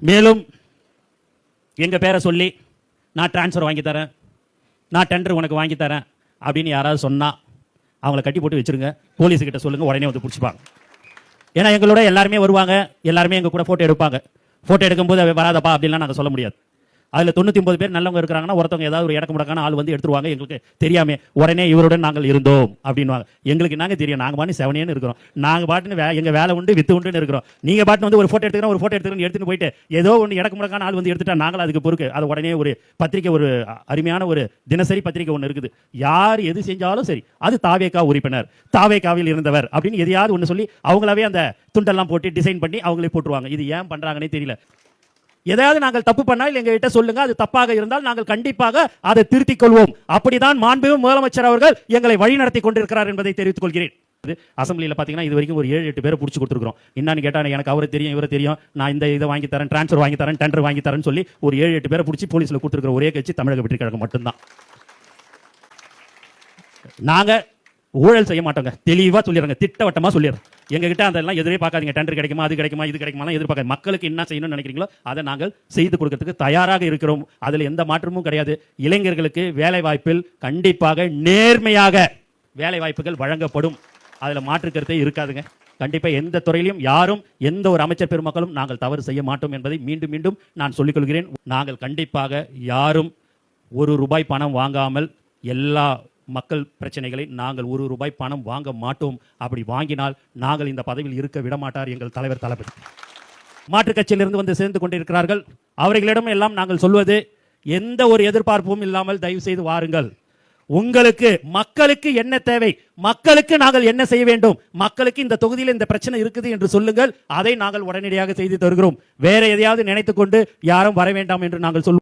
மேலும் எங்க பேரை சொல்லி நான் டிரான்ஸ்ஃபர் வாங்கி தரேன், நான் டெண்டர் உனக்கு வாங்கி தரேன் அப்படின்னு யாராவது சொன்னா அவங்கள கட்டி போட்டு வச்சிருங்க, போலீஸ் கிட்ட சொல்லுங்க, உடனே வந்து பிடிச்சிப்பாங்க. ஏன்னா எங்களோட எல்லாருமே வருவாங்க, எல்லாருமே எங்க கூட போட்டோ எடுப்பாங்க. போட்டோ எடுக்கும்போது வராதப்பா அப்படின்லாம் நாங்கள் சொல்ல முடியாது. அதில் 99 பேர் நல்லவங்க இருக்கிறாங்கன்னா ஒருத்தவங்க ஏதாவது ஒரு இடக்கு முடக்கான ஆள் வந்து எடுத்துருவாங்க. எங்களுக்கு தெரியாமே உடனே இவருடன் நாங்கள் இருந்தோம் அப்படின்வாங்க. எங்களுக்கு நாங்கள் தெரியும், நாங்கள் பாட்டு செவனேன்னு இருக்கிறோம், நாங்கள் பாட்டுன்னு எங்கள் வேலை உண்டு வித்து உண்டுன்னு இருக்கிறோம். நீங்கள் பாட்டு வந்து ஒரு ஃபோட்டோ எடுத்துக்கிறோம், ஒரு ஃபோட்டோ எடுத்துட்டு போயிட்டு ஏதோ ஒன்று இடக்கு முடக்கான ஆள் வந்து எடுத்துட்டா நாங்கள் அதுக்கு பொறுக்கு. அது உடனே ஒரு பத்திரிக்கை, ஒரு அருமையான ஒரு தினசரி பத்திரிக்கை ஒன்று இருக்குது. யார் எது செஞ்சாலும் சரி அது தாவேகா உறுப்பினர், தாவேகாவில் இருந்தவர் அப்படின்னு எதையாவது ஒன்று சொல்லி அவங்களாவே அந்த துண்டெல்லாம் போட்டு டிசைன் பண்ணி அவங்களே போட்டுருவாங்க. இது ஏன் பண்ணுறாங்கன்னே தெரியல. எதாவது நாங்கள் தப்பு பண்ணால் எங்ககிட்ட சொல்லுங்க, அது தப்பாக இருந்தால் நாங்கள் கண்டிப்பாக அதை திருத்திக் கொள்வோம். அப்படிதான் மாண்புமிகு முதலமைச்சர் அவர்கள் எங்களை வழி நடத்தி கொண்டிருக்கிறார் என்பதை தெரிவித்துக் கொள்கிறேன். அசம்பிளியில் பார்த்தீங்கன்னா இது வரைக்கும் ஒரு 7-8 பேரை பிடிச்சி கொடுத்துருக்கோம். என்னன்னு கேட்டால் எனக்கு அவரை தெரியும், இவரை தெரியும், நான் இந்த இதை வாங்கி தரேன், டிரான்ஸ்ஃபர் வாங்கி தரேன், டெண்டர் வாங்கி தரேன்னு சொல்லி ஒரு 7-8 பேரை பிடிச்சி போலீஸில் கொடுத்துருக்கிற ஒரே கட்சி தமிழக வெற்றி கழகம் மட்டும்தான். நாங்கள் ஊழல் செய்ய மாட்டோங்க, தெளிவாக சொல்லிடுறாங்க, திட்டவட்டமாக சொல்லிடுறோம். எங்ககிட்ட அதெல்லாம் எதிரே பார்க்காதீங்க, டெண்டர் கிடைக்குமா, அது கிடைக்குமா, இது கிடைக்குமா எதிர்பார்க்க. மக்களுக்கு என்ன செய்யணும்னு நினைக்கிறீங்களோ அதை நாங்கள் செய்து கொடுக்கறதுக்கு தயாராக இருக்கிறோம். அதில் எந்த மாற்றமும் கிடையாது. இளைஞர்களுக்கு வேலை வாய்ப்பில் கண்டிப்பாக நேர்மையாக வேலை வாய்ப்புகள் வழங்கப்படும். அதில் மாற்று கருத்தே இருக்காதுங்க. கண்டிப்பாக எந்த துறையிலும் யாரும் எந்த ஒரு அமைச்சர் பெருமக்களும் நாங்கள் தவறு செய்ய மாட்டோம் என்பதை மீண்டும் மீண்டும் நான் சொல்லிக் கொள்கிறேன். நாங்கள் கண்டிப்பாக யாரும் ₹1 பணம் வாங்காமல் எல்லா மக்கள் பிரச்சனைகளை நாங்கள் ₹1 பணம் வாங்க மாட்டோம். அப்படி வாங்கினால் நாங்கள் இந்த பதவியில் இருக்க விடமாட்டார் எங்கள் தலைவர் தளபதி. மாற்றுக் கட்சியிலிருந்து வந்து சேர்ந்து கொண்டிருக்கிறார்கள். அவர்களிடம் எல்லாம் நாங்கள் சொல்வது, எந்த ஒரு எதிர்பார்ப்பும் இல்லாமல் தயவு செய்து வாருங்கள். உங்களுக்கு மக்களுக்கு என்ன தேவை, மக்களுக்கு நாங்கள் என்ன செய்ய வேண்டும், மக்களுக்கு இந்த தொகுதியில் இந்த பிரச்சனை இருக்குது என்று சொல்லுங்கள், அதை நாங்கள் உடனடியாக செய்து தருகிறோம். வேற எதையாவது நினைத்துக் கொண்டு யாரும் வர வேண்டாம் என்று நாங்கள் சொல்லுவோம்.